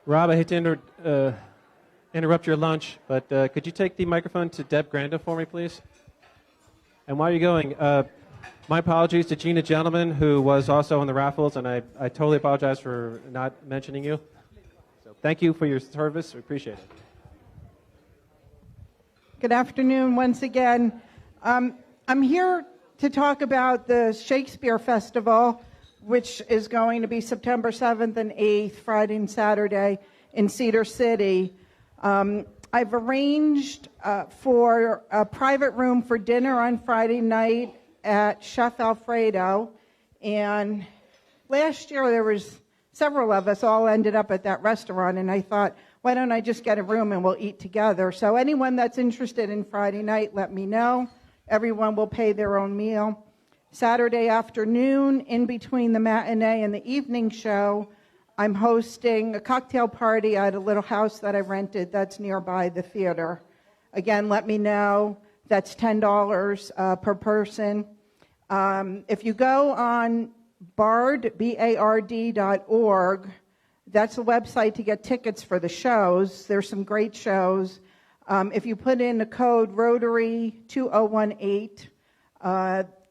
Rob, I hate to interrupt your lunch, but could you take the microphone to Deb Granda for me, please? And while you're going, my apologies to Gina Gentleman, who was also on the raffles, and I totally apologize for not mentioning you. So thank you for your service. We appreciate it. Good afternoon once again. I'm here to talk about the Shakespeare Festival, which is going to be September 7th and 8th, Friday and Saturday, in Cedar City. I've arranged for a private room for dinner on Friday night at Chef Alfredo. And last year there was several of us all ended up at that restaurant, and I thought, why don't I just get a room and we'll eat together? So anyone that's interested in Friday night, let me know. Everyone will pay their own meal. Saturday afternoon, in between the matinee and the evening show, I'm hosting a cocktail party at a little house that I rented that's nearby the theater. Again, let me know. That's $10 per person. If you go on bard.org, that's the website to get tickets for the shows. There's some great shows. If you put in the code Rotary 2018,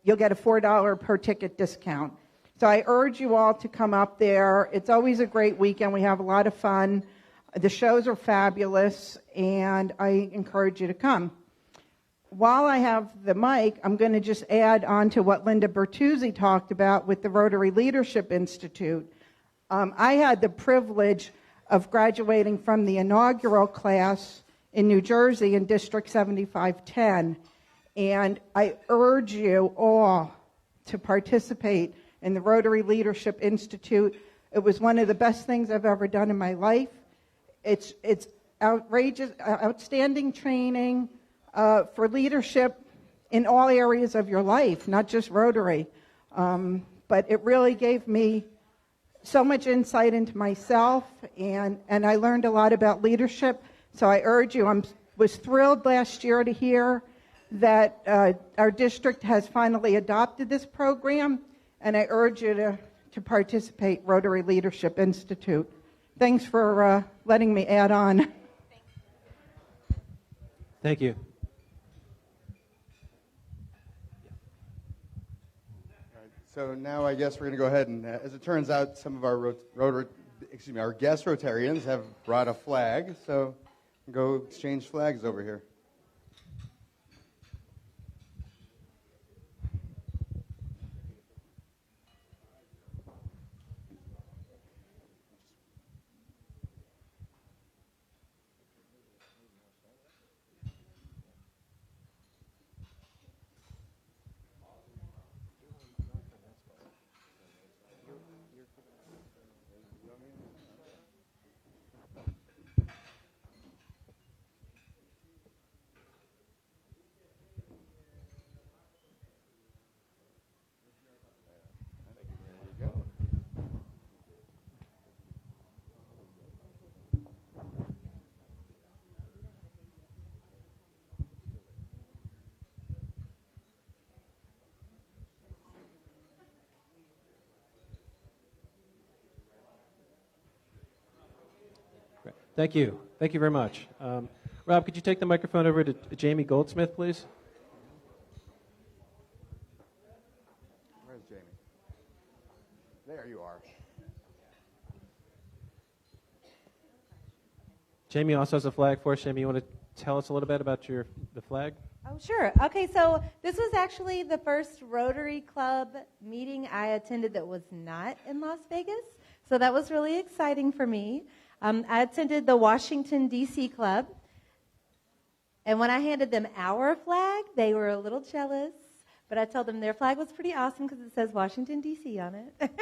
you'll get a $4 per ticket discount. So I urge you all to come up there. It's always a great weekend. We have a lot of fun. The shows are fabulous, and I encourage you to come. While I have the mic, I'm going to just add on to what Linda Bertuzzi talked about with the Rotary Leadership Institute. I had the privilege of graduating from the inaugural class in New Jersey in District 7510, and I urge you all to participate in the Rotary Leadership Institute. It was one of the best things I've ever done in my life. It's outrageous, outstanding training for leadership in all areas of your life, not just Rotary. But it really gave me so much insight into myself, and I learned a lot about leadership. So I urge you, I was thrilled last year to hear that our district has finally adopted this program, and I urge you to participate, Rotary Leadership Institute. Thanks for letting me add on. Thank you. So now I guess we're going to go ahead and, as it turns out, some of our our guest Rotarians have brought a flag. So go exchange flags over here. Thank you. Thank you very much. Rob, could you take the microphone over to Jamie Goldsmith, please? Where's Jamie? There you are. Jamie also has a flag for us. Jamie, you want to tell us a little bit about the flag? Oh, sure. Okay, so this was actually the first Rotary Club meeting I attended that was not in Las Vegas, so that was really exciting for me. I attended the Washington, D.C. Club, and when I handed them our flag, they were a little jealous, but I told them their flag was pretty awesome because it says Washington, D.C. on it.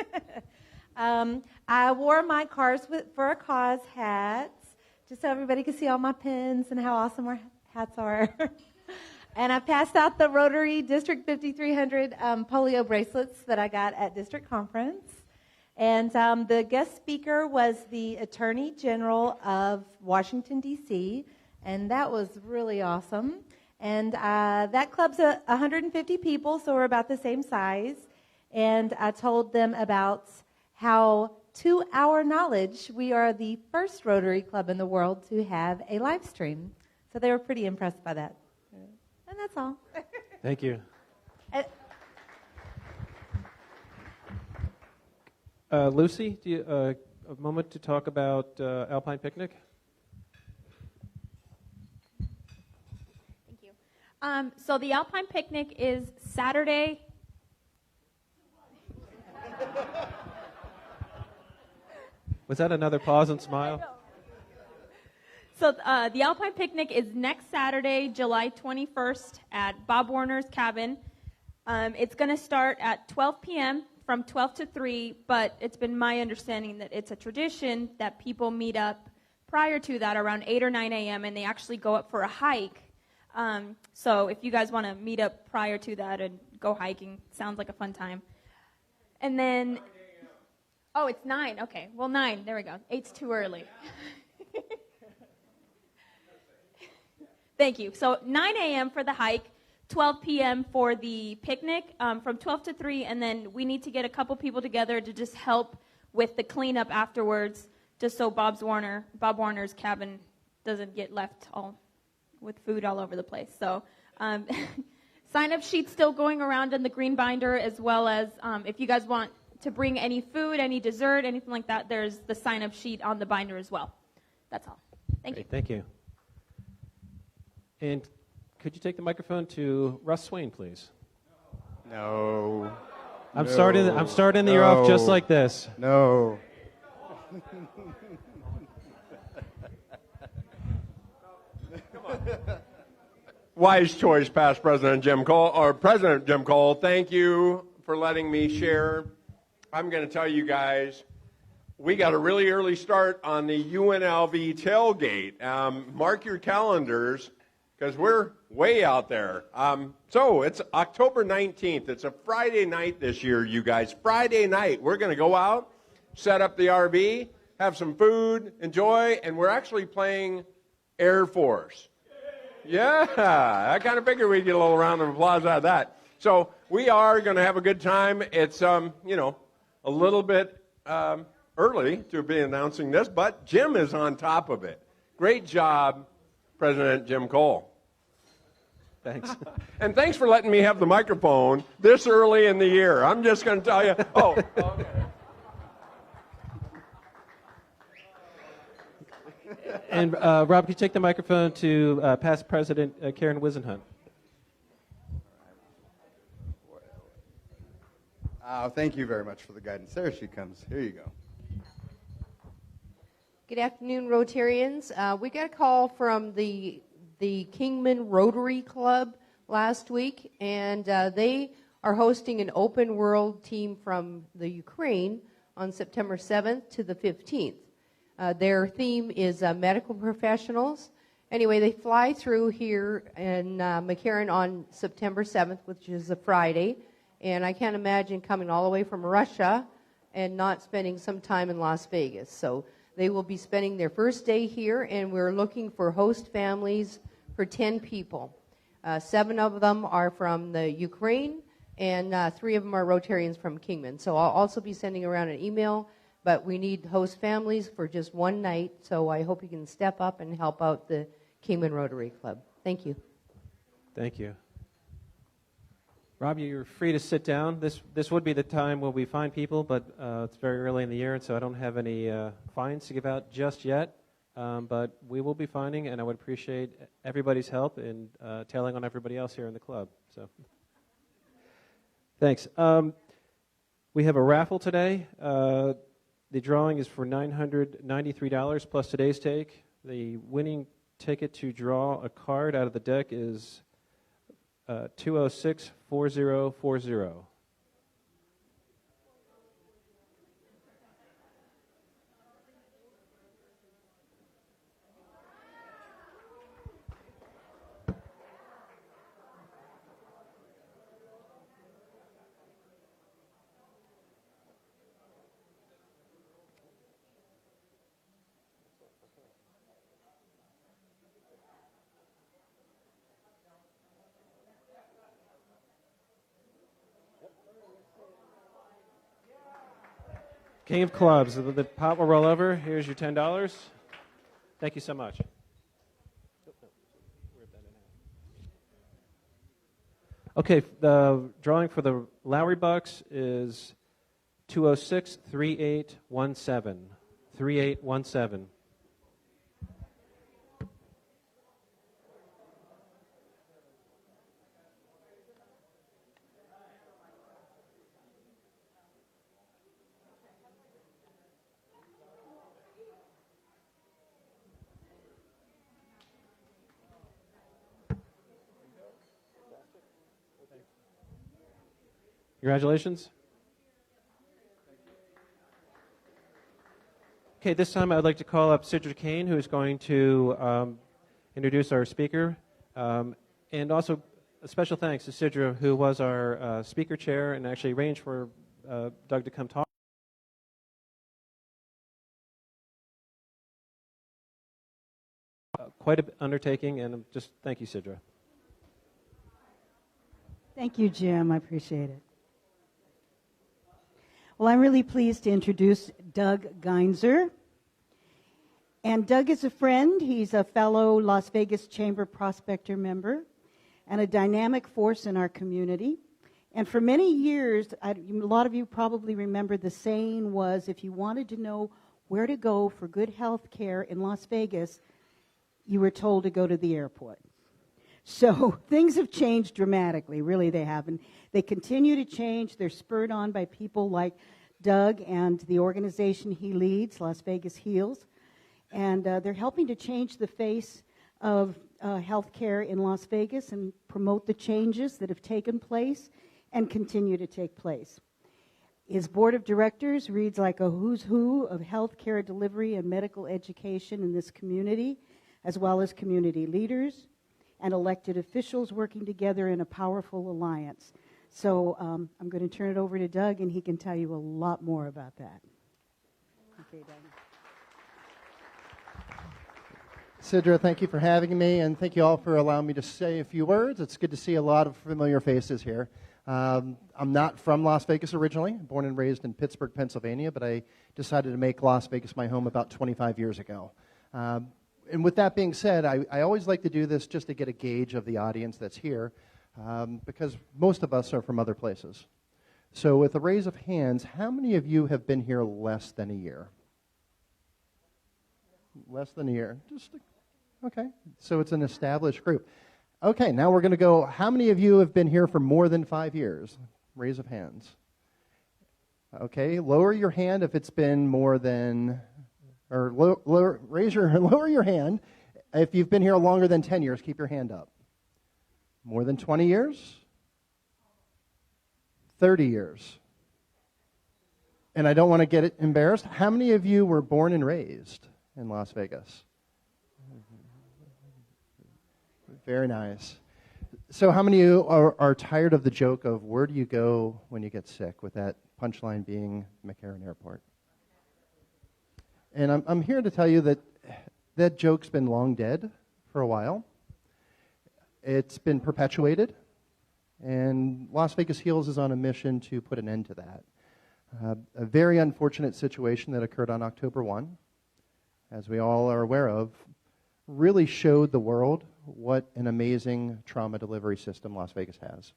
I wore my Cars for a Cause hats, just so everybody could see all my pins and how awesome our hats are. And I passed out the Rotary District 5300 polio bracelets that I got at District Conference. And the guest speaker was the Attorney General of Washington, D.C., and that was really awesome. And that club's 150 people, so we're about the same size. And I told them about how to our knowledge, we are the first Rotary Club in the world to have a live stream. So they were pretty impressed by that. And that's all. Thank you. Lucy, do you, a moment to talk about Alpine Picnic? Thank you. So the Alpine Picnic is Saturday. Was that another pause and smile? So the Alpine Picnic is next Saturday, July 21st at Bob Warner's Cabin. It's going to start at 12 p.m. from 12 to 3, but it's been my understanding that it's a tradition that people meet up prior to that around 8 or 9 a.m. and they actually go up for a hike. So if you guys want to meet up prior to that and go hiking, sounds like a fun time. And then, oh, it's 9. Okay, well, 9. There we go. 8's too early. Thank you. So 9 a.m. for the hike, 12 p.m. for the picnic, from 12 to 3, and then we need to get a couple people together to just help with the cleanup afterwards, just so Bob Warner's Cabin doesn't get left all with food all over the place. So sign-up sheets still going around in the green binder, as well as if you guys want to bring any food, any dessert, anything like that, there's the sign-up sheet on the binder as well. That's all. Thank you. Thank you. And could you take the microphone to Russ Swain, please? No. I'm starting the year off just like this. No. Wise choice, past President Jim Cole, or President Jim Cole. Thank you for letting me share. I'm going to tell you guys, we got a really early start on the UNLV tailgate. Mark your calendars, because we're way out there. So it's October 19th. It's a Friday night this year, you guys. Friday night. We're going to go out, set up the RV, have some food, enjoy, and we're actually playing Air Force. Yeah, I kind of figured we'd get a little round of applause out of that. So we are going to have a good time. It's, a little bit early to be announcing this, but Jim is on top of it. Great job, President Jim Cole. Thanks. And thanks for letting me have the microphone this early in the year. I'm just going to tell you. Oh, okay. And Rob, could you take the microphone to past President Karen Wisenhunt? Thank you very much for the guidance. There she comes. Here you go. Good afternoon, Rotarians. We got a call from the Kingman Rotary Club last week, and they are hosting an open world team from the Ukraine on September 7th to the 15th. Their theme is medical professionals. Anyway, they fly through here in McCarran on September 7th, which is a Friday, and I can't imagine coming all the way from Russia and not spending some time in Las Vegas. So they will be spending their first day here, and we're looking for host families for 10 people. 7 of them are from the Ukraine, and 3 of them are Rotarians from Kingman. So I'll also be sending around an email, but we need host families for just one night, so I hope you can step up and help out the Kingman Rotary Club. Thank you. Thank you. Rob, you're free to sit down. This would be the time where we find people, but it's very early in the year, and so I don't have any fines to give out just yet. But we will be finding, and I would appreciate everybody's help in tailing on everybody else here in the club. So, thanks. We have a raffle today. The drawing is for $993 plus today's take. The winning ticket to draw a card out of the deck is 206-4040. King of clubs. The pot will roll over. Here's your $10. Thank you so much. Okay, the drawing for the Lowry Bucks is 206-3817. 3817. Congratulations. Okay, this time I'd like to call up Sidra Kane, who is going to introduce our speaker. And also a special thanks to Sidra, who was our speaker chair and actually arranged for Doug to come talk. Quite an undertaking, and just thank you, Sidra. Thank you, Jim. I appreciate it. Well, I'm really pleased to introduce Doug Geinzer. And Doug is a friend. He's a fellow Las Vegas Chamber Prospector member and a dynamic force in our community. And for many years, a lot of you probably remember the saying was, if you wanted to know where to go for good health care in Las Vegas, you were told to go to the airport. So things have changed dramatically, really they have. And they continue to change. They're spurred on by people like Doug and the organization he leads, Las Vegas Heals. And they're helping to change the face of healthcare in Las Vegas and promote the changes that have taken place and continue to take place. His board of directors reads like a who's who of healthcare delivery and medical education in this community, as well as community leaders and elected officials working together in a powerful alliance. So I'm going to turn it over to Doug, and he can tell you a lot more about that. Okay, Doug. Sidra, thank you for having me, and thank you all for allowing me to say a few words. It's good to see a lot of familiar faces here. I'm not from Las Vegas originally, born and raised in Pittsburgh, Pennsylvania, but I decided to make Las Vegas my home about 25 years ago. And with that being said, I always like to do this just to get a gauge of the audience that's here, because most of us are from other places. So with a raise of hands, how many of you have been here less than a year? Less than a year. Okay, so it's an established group. Okay, now we're going to go, how many of you have been here for more than 5 years? Raise of hands. Okay, lower your hand if it's been more than... lower your hand. If you've been here longer than 10 years, keep your hand up. More than 20 years? 30 years. And I don't want to get embarrassed. How many of you were born and raised in Las Vegas? Very nice. So how many of you are tired of the joke of where do you go when you get sick, with that punchline being McCarran Airport? And I'm here to tell you that that joke's been long dead for a while. It's been perpetuated, and Las Vegas Heals is on a mission to put an end to that. A very unfortunate situation that occurred on October 1, as we all are aware of, really showed the world what an amazing trauma delivery system Las Vegas has.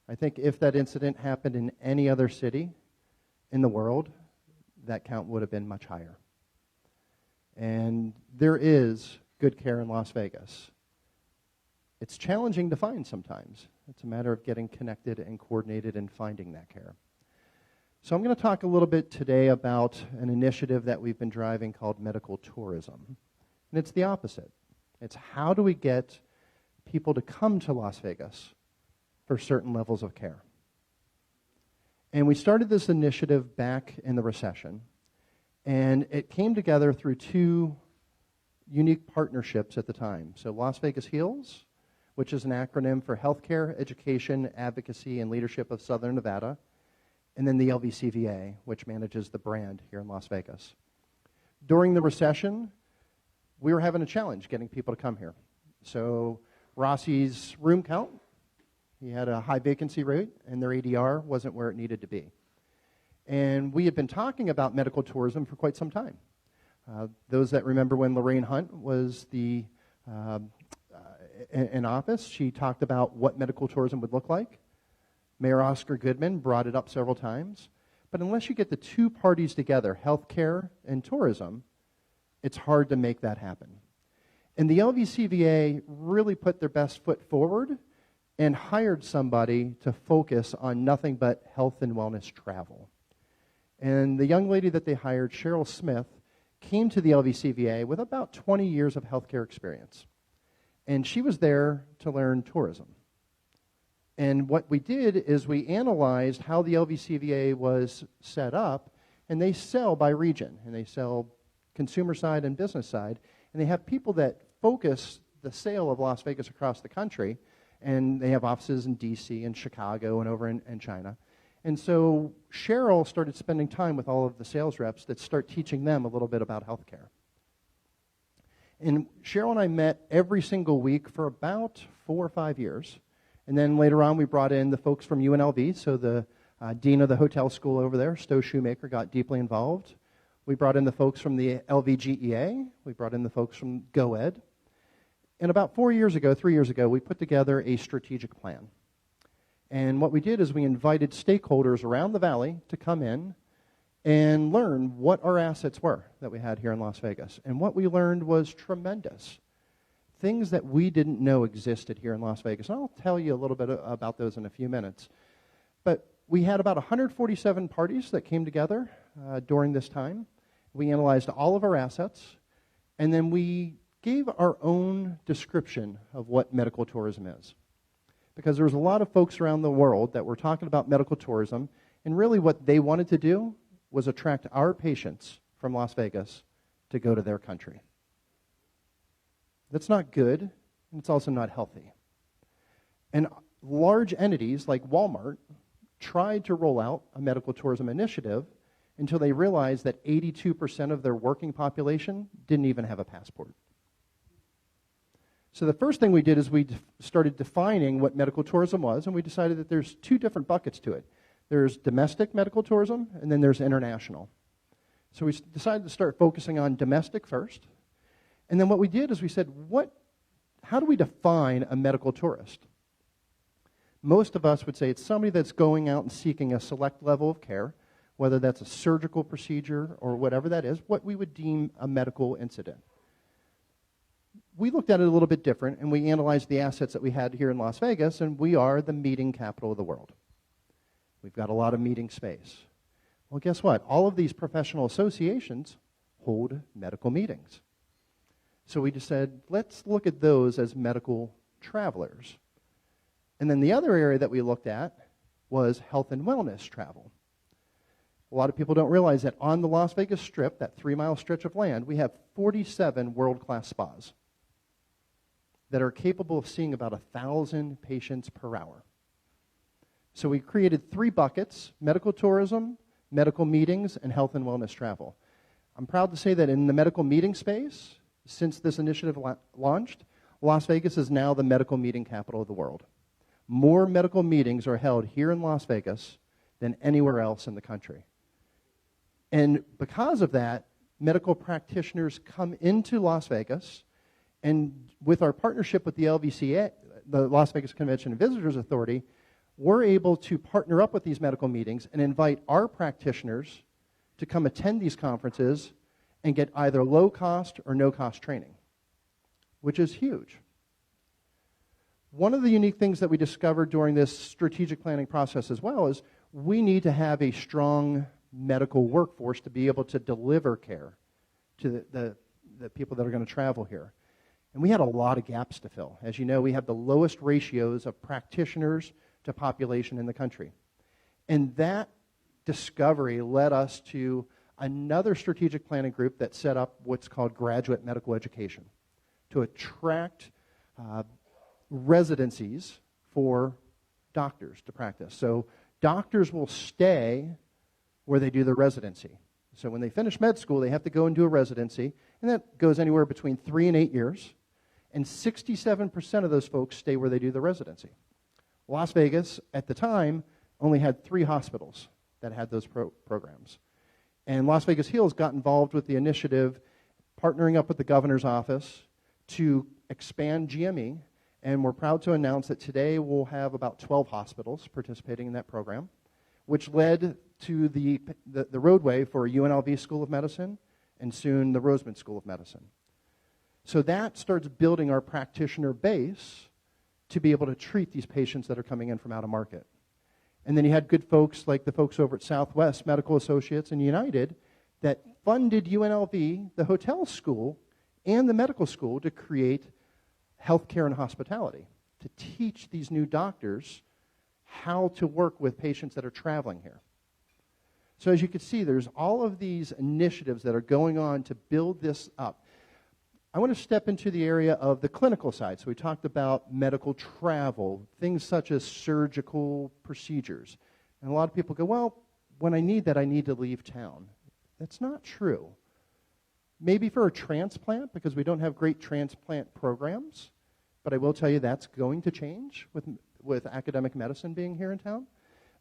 I think if that incident happened in any other city in the world, that count would have been much higher. And there is good care in Las Vegas. It's challenging to find sometimes. It's a matter of getting connected and coordinated and finding that care. So I'm going to talk a little bit today about an initiative that we've been driving called medical tourism. And it's the opposite. It's how do we get people to come to Las Vegas for certain levels of care. And we started this initiative back in the recession. And it came together through two unique partnerships at the time. So Las Vegas Heals, which is an acronym for Healthcare, Education, Advocacy, and Leadership of Southern Nevada, and then the LVCVA, which manages the brand here in Las Vegas. During the recession, we were having a challenge getting people to come here. So Rossi's room count, he had a high vacancy rate, and their ADR wasn't where it needed to be. And we had been talking about medical tourism for quite some time. Those that remember when Lorraine Hunt was in office, she talked about what medical tourism would look like. Mayor Oscar Goodman brought it up several times. But unless you get the two parties together, healthcare and tourism, it's hard to make that happen. And the LVCVA really put their best foot forward and hired somebody to focus on nothing but health and wellness travel. And the young lady that they hired, Cheryl Smith, came to the LVCVA with about 20 years of healthcare experience. And she was there to learn tourism. And what we did is we analyzed how the LVCVA was set up, and they sell by region, and they sell consumer side and business side, and they have people that focus the sale of Las Vegas across the country, and they have offices in D.C. and Chicago and over in China. And so Cheryl started spending time with all of the sales reps that start teaching them a little bit about healthcare. And Cheryl and I met every single week for about 4 or 5 years. And then later on, we brought in the folks from UNLV, so the dean of the hotel school over there, Stowe Shoemaker, got deeply involved. We brought in the folks from the LVGEA. We brought in the folks from GoEd. And about 3 years ago, we put together a strategic plan. And what we did is we invited stakeholders around the valley to come in and learn what our assets were that we had here in Las Vegas. And what we learned was tremendous. Things that we didn't know existed here in Las Vegas. And I'll tell you a little bit about those in a few minutes. But we had about 147 parties that came together during this time. We analyzed all of our assets, and then we gave our own description of what medical tourism is. Because there was a lot of folks around the world that were talking about medical tourism, and really what they wanted to do was attract our patients from Las Vegas to go to their country. That's not good, and it's also not healthy. And large entities like Walmart tried to roll out a medical tourism initiative until they realized that 82% of their working population didn't even have a passport. So the first thing we did is we started defining what medical tourism was, and we decided that there's 2 different buckets to it. There's domestic medical tourism, and then there's international. So we decided to start focusing on domestic first. And then what we did is we said, how do we define a medical tourist? Most of us would say it's somebody that's going out and seeking a select level of care, whether that's a surgical procedure or whatever that is, what we would deem a medical incident. We looked at it a little bit different, and we analyzed the assets that we had here in Las Vegas, and we are the meeting capital of the world. We've got a lot of meeting space. Well, guess what? All of these professional associations hold medical meetings. So we just said, let's look at those as medical travelers. And then the other area that we looked at was health and wellness travel. A lot of people don't realize that on the Las Vegas Strip, that 3-mile stretch of land, we have 47 world-class spas that are capable of seeing about 1,000 patients per hour. So we created 3 buckets: medical tourism, medical meetings, and health and wellness travel. I'm proud to say that in the medical meeting space, since this initiative launched, Las Vegas is now the medical meeting capital of the world. More medical meetings are held here in Las Vegas than anywhere else in the country. And because of that, medical practitioners come into Las Vegas, and with our partnership with the LVCA, the Las Vegas Convention and Visitors Authority, we're able to partner up with these medical meetings and invite our practitioners to come attend these conferences and get either low-cost or no-cost training, which is huge. One of the unique things that we discovered during this strategic planning process as well is we need to have a strong medical workforce to be able to deliver care to the people that are going to travel here. And we had a lot of gaps to fill. As you know, we have the lowest ratios of practitioners to population in the country. And that discovery led us to another strategic planning group that set up what's called graduate medical education to attract residencies for doctors to practice. So doctors will stay where they do their residency. So when they finish med school, they have to go and do a residency, and that goes anywhere between 3 and 8 years. And 67% of those folks stay where they do the residency. Las Vegas, at the time, only had 3 hospitals that had those programs. And Las Vegas Heals got involved with the initiative, partnering up with the governor's office to expand GME. And we're proud to announce that today we'll have about 12 hospitals participating in that program, which led to the roadway for UNLV School of Medicine and soon the Roseman School of Medicine. So that starts building our practitioner base to be able to treat these patients that are coming in from out of market. And then you had good folks like the folks over at Southwest Medical Associates and United that funded UNLV, the hotel school, and the medical school to create healthcare and hospitality, to teach these new doctors how to work with patients that are traveling here. So as you can see, there's all of these initiatives that are going on to build this up. I want to step into the area of the clinical side. So we talked about medical travel, things such as surgical procedures. And a lot of people go, well, when I need that, I need to leave town. That's not true. Maybe for a transplant, because we don't have great transplant programs, but I will tell you that's going to change with academic medicine being here in town.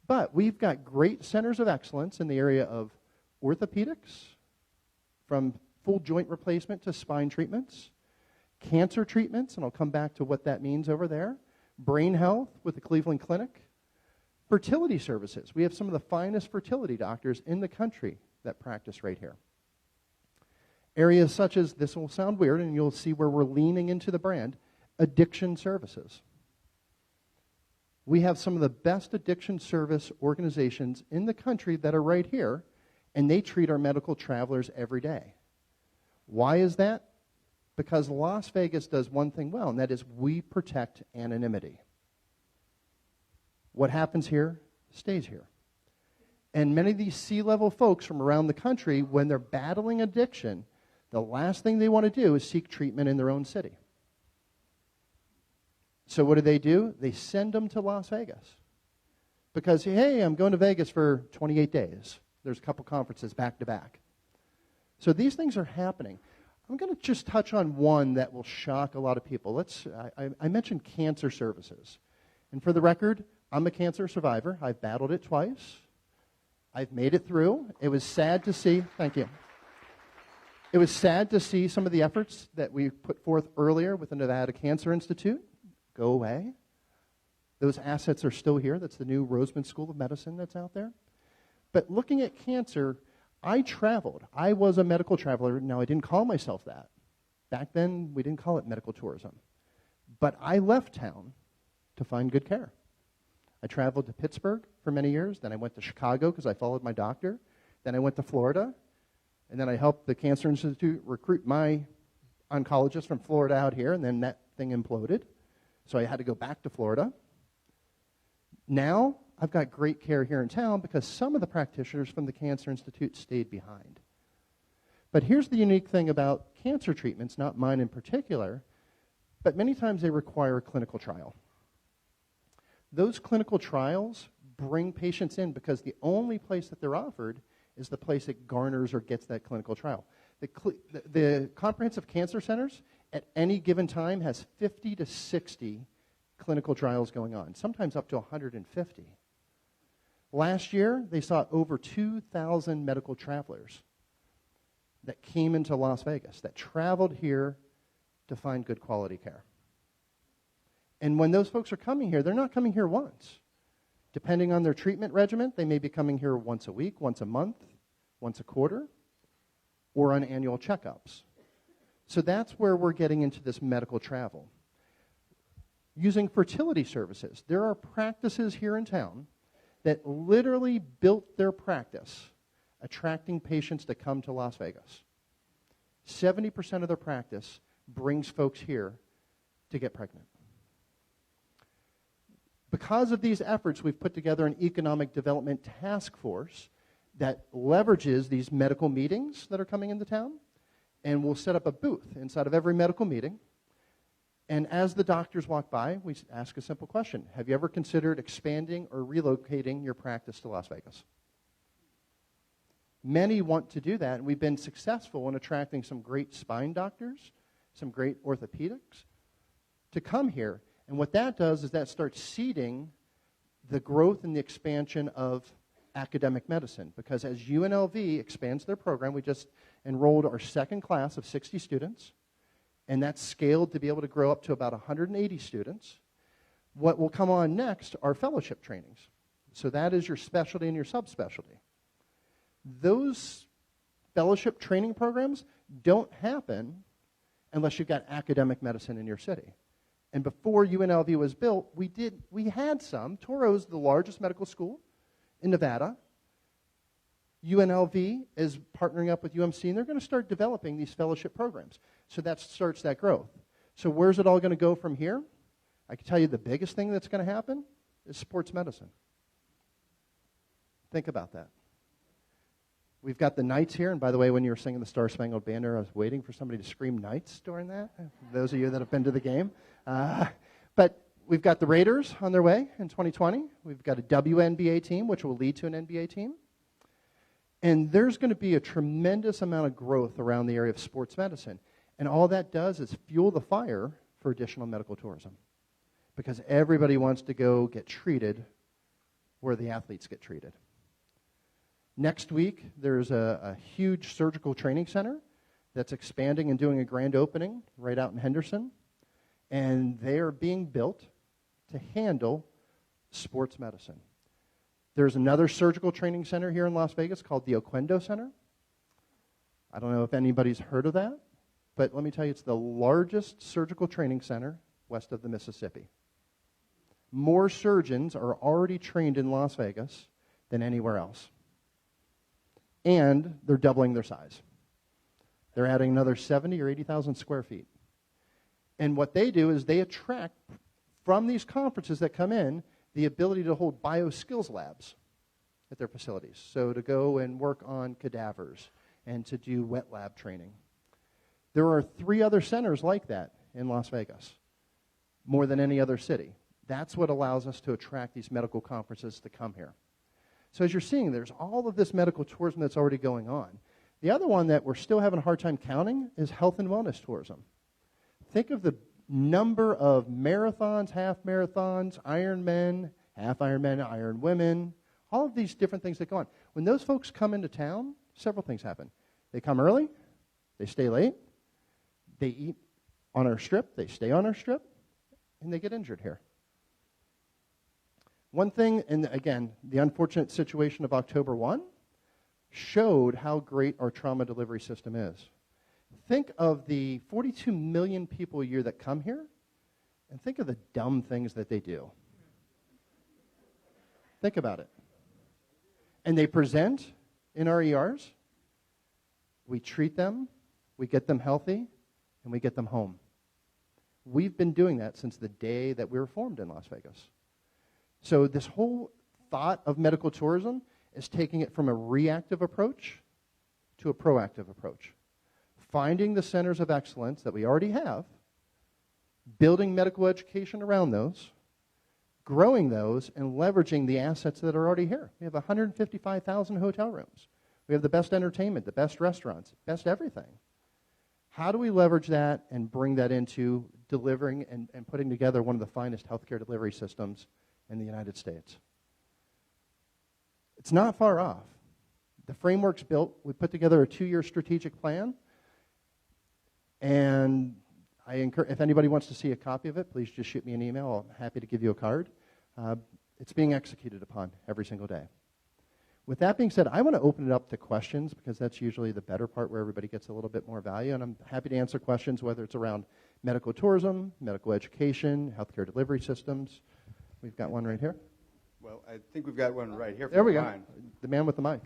But we've got great centers of excellence in the area of orthopedics, from full joint replacement to spine treatments, cancer treatments, and I'll come back to what that means over there, brain health with the Cleveland Clinic, fertility services. We have some of the finest fertility doctors in the country that practice right here. Areas such as, this will sound weird, and you'll see where we're leaning into the brand, addiction services. We have some of the best addiction service organizations in the country that are right here, and they treat our medical travelers every day. Why is that? Because Las Vegas does one thing well, and that is we protect anonymity. What happens here stays here. And many of these C-level folks from around the country, when they're battling addiction, the last thing they want to do is seek treatment in their own city. So what do? They send them to Las Vegas. Because, hey, I'm going to Vegas for 28 days. There's a couple conferences back to back. So these things are happening. I'm going to just touch on one that will shock a lot of people. I mentioned cancer services. And for the record, I'm a cancer survivor. I've battled it twice. I've made it through. It was sad to see. Thank you. It was sad to see some of the efforts that we put forth earlier with the Nevada Cancer Institute go away. Those assets are still here. That's the new Roseman School of Medicine that's out there. But looking at cancer, I traveled. I was a medical traveler. Now, I didn't call myself that. Back then, we didn't call it medical tourism. But I left town to find good care. I traveled to Pittsburgh for many years. Then I went to Chicago because I followed my doctor. Then I went to Florida. And then I helped the Cancer Institute recruit my oncologist from Florida out here. And then that thing imploded. So I had to go back to Florida. Now, I've got great care here in town because some of the practitioners from the Cancer Institute stayed behind. But here's the unique thing about cancer treatments, not mine in particular, but many times they require a clinical trial. Those clinical trials bring patients in because the only place that they're offered is the place that garners or gets that clinical trial. The comprehensive cancer centers at any given time has 50 to 60 clinical trials going on, sometimes up to 150. Last year, they saw over 2,000 medical travelers that came into Las Vegas, that traveled here to find good quality care. And when those folks are coming here, they're not coming here once. Depending on their treatment regimen, they may be coming here once a week, once a month, once a quarter, or on annual checkups. So that's where we're getting into this medical travel. Using fertility services, there are practices here in town that literally built their practice attracting patients to come to Las Vegas. 70% of their practice brings folks here to get pregnant. Because of these efforts, we've put together an economic development task force that leverages these medical meetings that are coming into town, and we'll set up a booth inside of every medical meeting. And as the doctors walk by, we ask a simple question. Have you ever considered expanding or relocating your practice to Las Vegas? Many want to do that, and we've been successful in attracting some great spine doctors, some great orthopedics to come here. And what that does is that starts seeding the growth and the expansion of academic medicine, because as UNLV expands their program, we just enrolled our second class of 60 students, and that's scaled to be able to grow up to about 180 students. What will come on next are fellowship trainings. So that is your specialty and your subspecialty. Those fellowship training programs don't happen unless you've got academic medicine in your city. And before UNLV was built, we had some. Toro's the largest medical school in Nevada. UNLV is partnering up with UMC, and they're going to start developing these fellowship programs. So that starts that growth. So where's it all going to go from here? I can tell you the biggest thing that's going to happen is sports medicine. Think about that. We've got the Knights here, and by the way, when you were singing the Star Spangled Banner, I was waiting for somebody to scream Knights during that, those of you that have been to the game. But we've got the Raiders on their way in 2020. We've got a WNBA team, which will lead to an NBA team. And there's going to be a tremendous amount of growth around the area of sports medicine. And all that does is fuel the fire for additional medical tourism. Because everybody wants to go get treated where the athletes get treated. Next week, there's a huge surgical training center that's expanding and doing a grand opening right out in Henderson. And they are being built to handle sports medicine. There's another surgical training center here in Las Vegas called the Oquendo Center. I don't know if anybody's heard of that, but let me tell you, it's the largest surgical training center west of the Mississippi. More surgeons are already trained in Las Vegas than anywhere else. And they're doubling their size. They're adding another 70 or 80,000 square feet. And what they do is they attract, from these conferences that come in, the ability to hold bioskills labs at their facilities. So to go and work on cadavers and to do wet lab training. There are 3 other centers like that in Las Vegas, more than any other city. That's what allows us to attract these medical conferences to come here. So as you're seeing, there's all of this medical tourism that's already going on. The other one that we're still having a hard time counting is health and wellness tourism. Think of the number of marathons, half marathons, Ironmen, half Ironmen, Iron Women, all of these different things that go on. When those folks come into town, several things happen. They come early, they stay late, they eat on our strip, they stay on our strip, and they get injured here. One thing, and again, the unfortunate situation of October 1 showed how great our trauma delivery system is. Think of the 42 million people a year that come here, and think of the dumb things that they do. Think about it. And they present in our ERs. We treat them, we get them healthy, and we get them home. We've been doing that since the day that we were formed in Las Vegas. So this whole thought of medical tourism is taking it from a reactive approach to a proactive approach. Finding the centers of excellence that we already have, building medical education around those, growing those, and leveraging the assets that are already here. We have 155,000 hotel rooms. We have the best entertainment, the best restaurants, best everything. How do we leverage that and bring that into delivering and putting together one of the finest healthcare delivery systems in the United States? It's not far off. The framework's built. We put together a 2-year strategic plan. And I encourage, if anybody wants to see a copy of it, please just shoot me an email. I'm happy to give you a card. It's being executed upon every single day. With that being said, I want to open it up to questions because that's usually the better part where everybody gets a little bit more value. And I'm happy to answer questions, whether it's around medical tourism, medical education, healthcare delivery systems. We've got one right here. Well, I think we've got one right here. There we go. The man with the mic.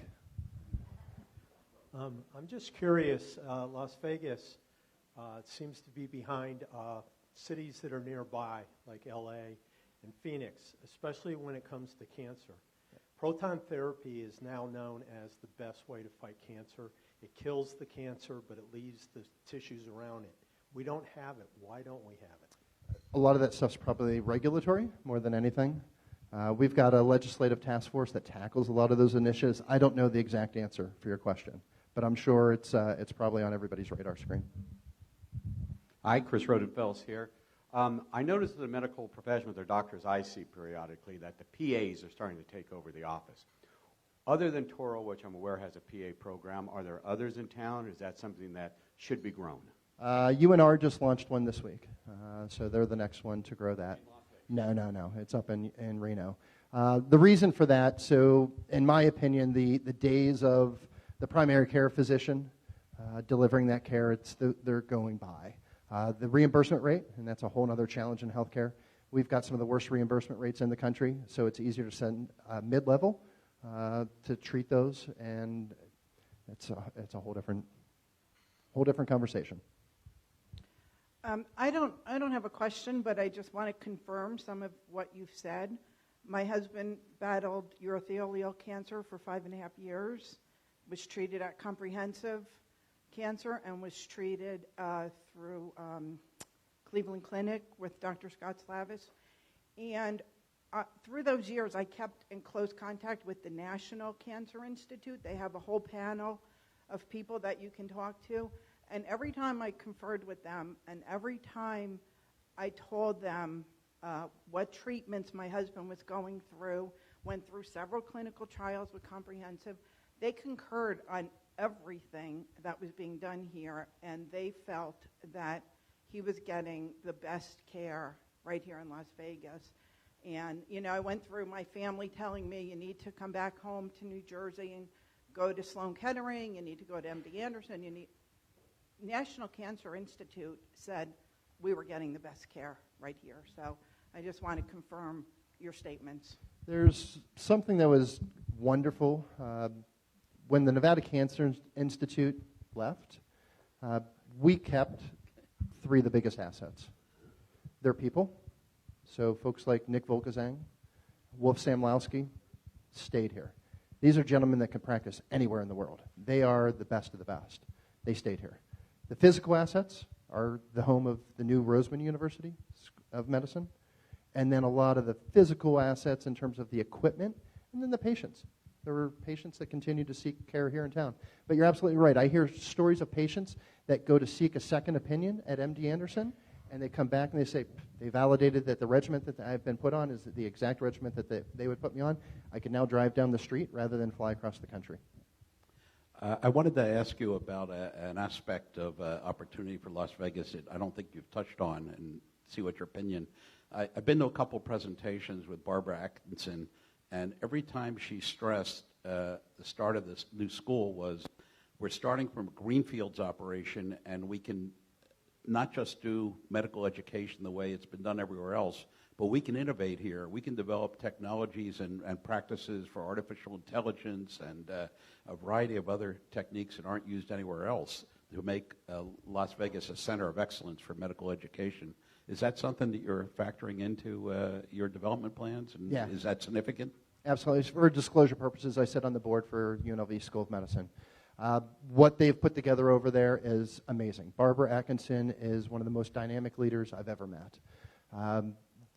I'm just curious. Las Vegas seems to be behind cities that are nearby, like LA and Phoenix, especially when it comes to cancer. Proton therapy is now known as the best way to fight cancer. It kills the cancer, but it leaves the tissues around it. We don't have it. Why don't we have it? A lot of that stuff's probably regulatory more than anything. We've got a legislative task force that tackles a lot of those initiatives. I don't know the exact answer for your question, but I'm sure it's probably on everybody's radar screen. Hi, Chris Rodenfels here. I noticed that the medical profession with their doctors I see periodically that the PAs are starting to take over the office. Other than Toro, which I'm aware has a PA program, are there others in town? Or is that something that should be grown? UNR just launched one this week, so they're the next one to grow that. No. It's up in Reno. The reason for that, so in my opinion, the days of the primary care physician delivering that care, they're going by. The reimbursement rate, and that's a whole other challenge in healthcare. We've got some of the worst reimbursement rates in the country, so it's easier to send mid-level to treat those, and it's a whole different conversation. I don't have a question, but I just want to confirm some of what you've said. My husband battled urothelial cancer for 5.5 years, was treated at Comprehensive Cancer, and was treated through Cleveland Clinic with Dr. Scott Slavis. And through those years, I kept in close contact with the National Cancer Institute. They have a whole panel of people that you can talk to. And every time I conferred with them, and every time I told them what treatments my husband was going through, went through several clinical trials with Comprehensive, they concurred on everything that was being done here, and they felt that he was getting the best care right here in Las Vegas. And, I went through my family telling me, you need to come back home to New Jersey and go to Sloan Kettering, you need to go to MD Anderson, National Cancer Institute said we were getting the best care right here. So I just want to confirm your statements. There's something that was wonderful. When the Nevada Cancer Institute left, we kept 3 of the biggest assets. Their people, so folks like Nick Volkazang, Wolf Samlowski, stayed here. These are gentlemen that can practice anywhere in the world. They are the best of the best. They stayed here. The physical assets are the home of the new Roseman University of Medicine, and then a lot of the physical assets in terms of the equipment, and then the patients. There were patients that continue to seek care here in town. But you're absolutely right. I hear stories of patients that go to seek a second opinion at MD Anderson, and they come back and they say, they validated that the regimen that I've been put on is the exact regimen that they would put me on. I can now drive down the street rather than fly across the country. I wanted to ask you about an aspect of opportunity for Las Vegas that I don't think you've touched on, and see what your opinion. I've been to a couple presentations with Barbara Atkinson, and every time she stressed the start of this new school was, we're starting from a greenfields operation, and we can not just do medical education the way it's been done everywhere else, but we can innovate here. We can develop technologies and practices for artificial intelligence and a variety of other techniques that aren't used anywhere else to make Las Vegas a center of excellence for medical education. Is that something that you're factoring into your development plans? And yeah. Is that significant? Absolutely. For disclosure purposes, I sit on the board for UNLV School of Medicine. What they've put together over there is amazing. Barbara Atkinson is one of the most dynamic leaders I've ever met.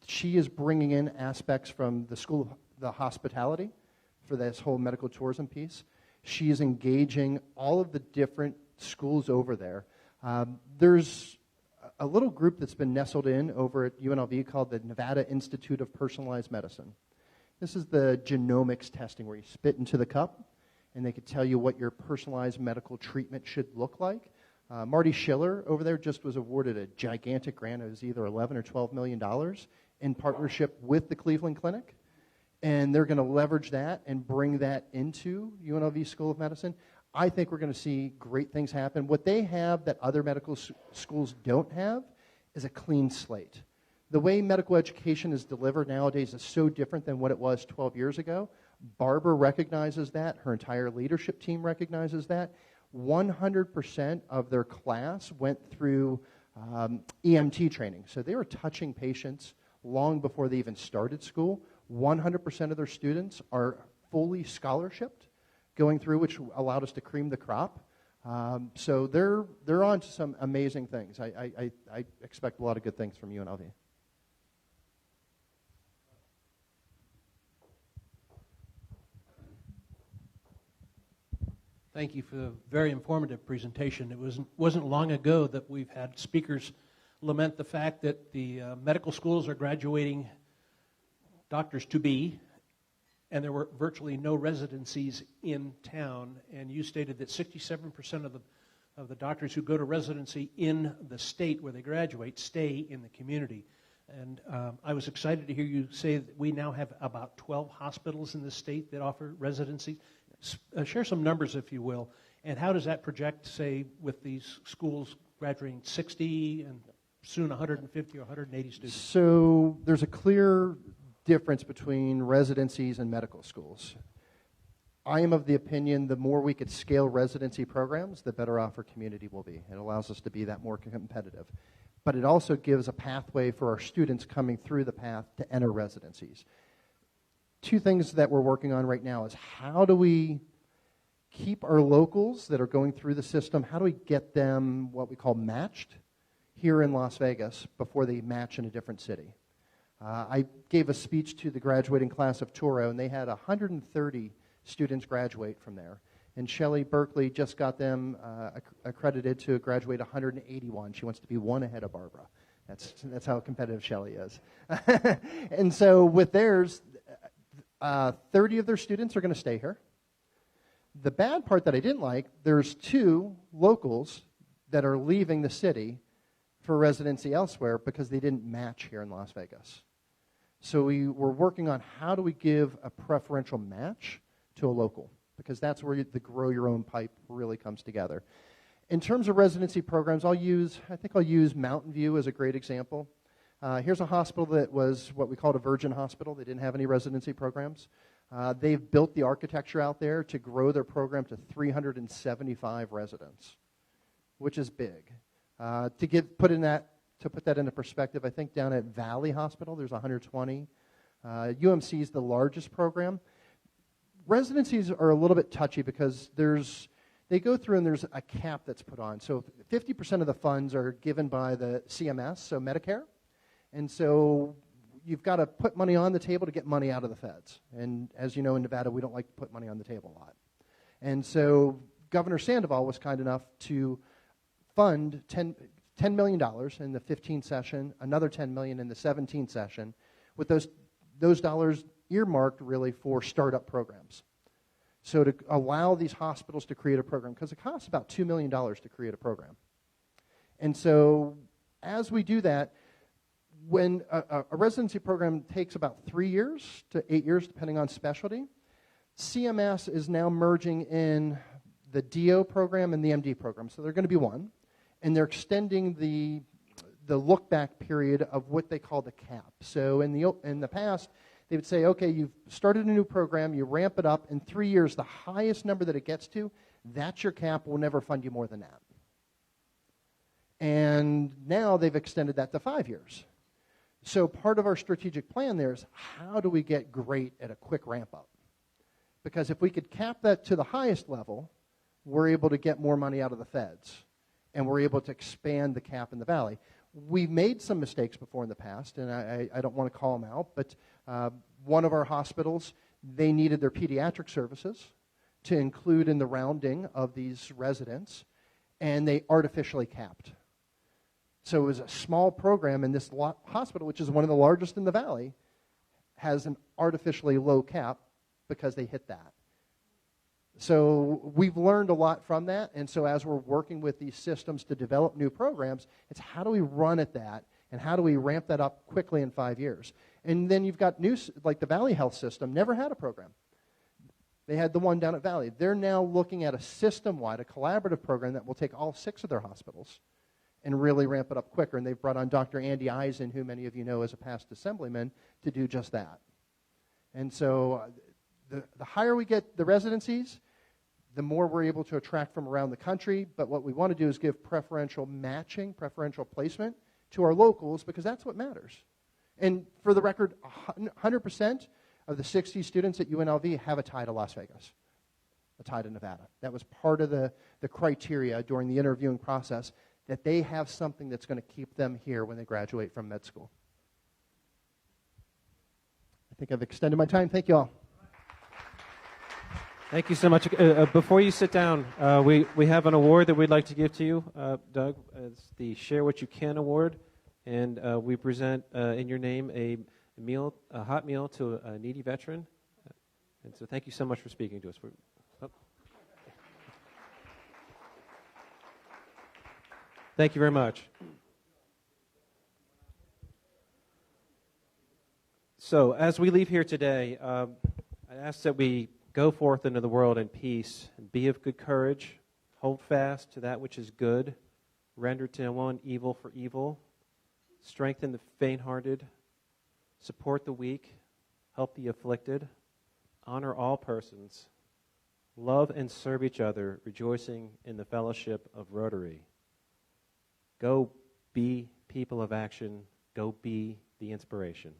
She is bringing in aspects from the school, the hospitality, for this whole medical tourism piece. She is engaging all of the different schools over there. There's a little group that's been nestled in over at UNLV called the Nevada Institute of Personalized Medicine. This is the genomics testing where you spit into the cup and they could tell you what your personalized medical treatment should look like. Marty Schiller over there just was awarded a gigantic grant. It was either $11 or $12 million in partnership with the Cleveland Clinic. And they're going to leverage that and bring that into UNLV School of Medicine. I think we're going to see great things happen. What they have that other medical schools don't have is a clean slate. The way medical education is delivered nowadays is so different than what it was 12 years ago. Barbara recognizes that. Her entire leadership team recognizes that. 100% of their class went through EMT training. So they were touching patients long before they even started school. 100% of their students are fully scholarshiped going through, which allowed us to cream the crop. So they're on to some amazing things. I expect a lot of good things from UNLV. Thank you for the very informative presentation. It wasn't long ago that we've had speakers lament the fact that the medical schools are graduating doctors to be and there were virtually no residencies in town. And you stated that 67% of the doctors who go to residency in the state where they graduate stay in the community. And I was excited to hear you say that we now have about 12 hospitals in the state that offer residency. Share some numbers, if you will. And how does that project, say, with these schools graduating 60 and soon 150 or 180 students? So there's a clear difference between residencies and medical schools. I am of the opinion the more we could scale residency programs, the better off our community will be. It allows us to be that more competitive. But it also gives a pathway for our students coming through the path to enter residencies. Two things that we're working on right now is how do we keep our locals that are going through the system, how do we get them what we call matched here in Las Vegas before they match in a different city? I gave a speech to the graduating class of Toro, and they had 130 students graduate from there. And Shelley Berkeley just got them accredited to graduate 181. She wants to be one ahead of Barbara. That's how competitive Shelley is. And so with theirs, 30 of their students are going to stay here. The bad part that I didn't like, there's 2 locals that are leaving the city for residency elsewhere because they didn't match here in Las Vegas. So we were working on how do we give a preferential match to a local, because that's where the grow your own pipe really comes together. In terms of residency programs, I think I'll use Mountain View as a great example. Here's a hospital that was what we called a virgin hospital. They didn't have any residency programs. They've built the architecture out there to grow their program to 375 residents, which is big. To put that into perspective, I think down at Valley Hospital there's 120. UMC is the largest program. Residencies are a little bit touchy because they go through and there's a cap that's put on. So 50% of the funds are given by the CMS, so Medicare. And so you've got to put money on the table to get money out of the feds. And as you know, in Nevada, we don't like to put money on the table a lot. And so Governor Sandoval was kind enough to fund $10 million in the 15 session, another $10 million in the 17 session, with those dollars earmarked really for startup programs. So to allow these hospitals to create a program, because it costs about $2 million to create a program. And so as we do that, when a residency program takes about 3 years to 8 years, depending on specialty, CMS is now merging in the DO program and the MD program. So they're going to be one. And they're extending the look-back period of what they call the cap. So in the past, they would say, okay, you've started a new program, you ramp it up, in 3 years, the highest number that it gets to, that's your cap, we'll never fund you more than that. And now they've extended that to 5 years. So part of our strategic plan there is how do we get great at a quick ramp up? Because if we could cap that to the highest level, we're able to get more money out of the feds, and we're able to expand the cap in the valley. We've made some mistakes before in the past, and I don't want to call them out, but one of our hospitals, they needed their pediatric services to include in the rounding of these residents, and they artificially capped. So it was a small program, and this hospital, which is one of the largest in the valley, has an artificially low cap because they hit that. So we've learned a lot from that, and so as we're working with these systems to develop new programs, it's how do we run at that, and how do we ramp that up quickly in 5 years? And then you've got new, like the Valley Health System, never had a program. They had the one down at Valley. They're now looking at a system-wide, a collaborative program that will take all 6 of their hospitals and really ramp it up quicker. And they've brought on Dr. Andy Eisen, who many of you know as a past assemblyman, to do just that. And so the higher we get the residencies, the more we're able to attract from around the country. But what we want to do is give preferential matching, preferential placement to our locals, because that's what matters. And for the record, 100% of the 60 students at UNLV have a tie to Las Vegas, a tie to Nevada. That was part of the criteria during the interviewing process, that they have something that's going to keep them here when they graduate from med school. I think I've extended my time. Thank you all. Thank you so much. Before you sit down, we have an award that we'd like to give to you, Doug. It's the Share What You Can Award, and we present in your name a hot meal to a needy veteran. And so thank you so much for speaking to us. Oh. Thank you very much. So as we leave here today, I ask that we go forth into the world in peace, and be of good courage, hold fast to that which is good, render to no one evil for evil, strengthen the faint-hearted, support the weak, help the afflicted, honor all persons, love and serve each other, rejoicing in the fellowship of Rotary. Go be people of action. Go be the inspiration.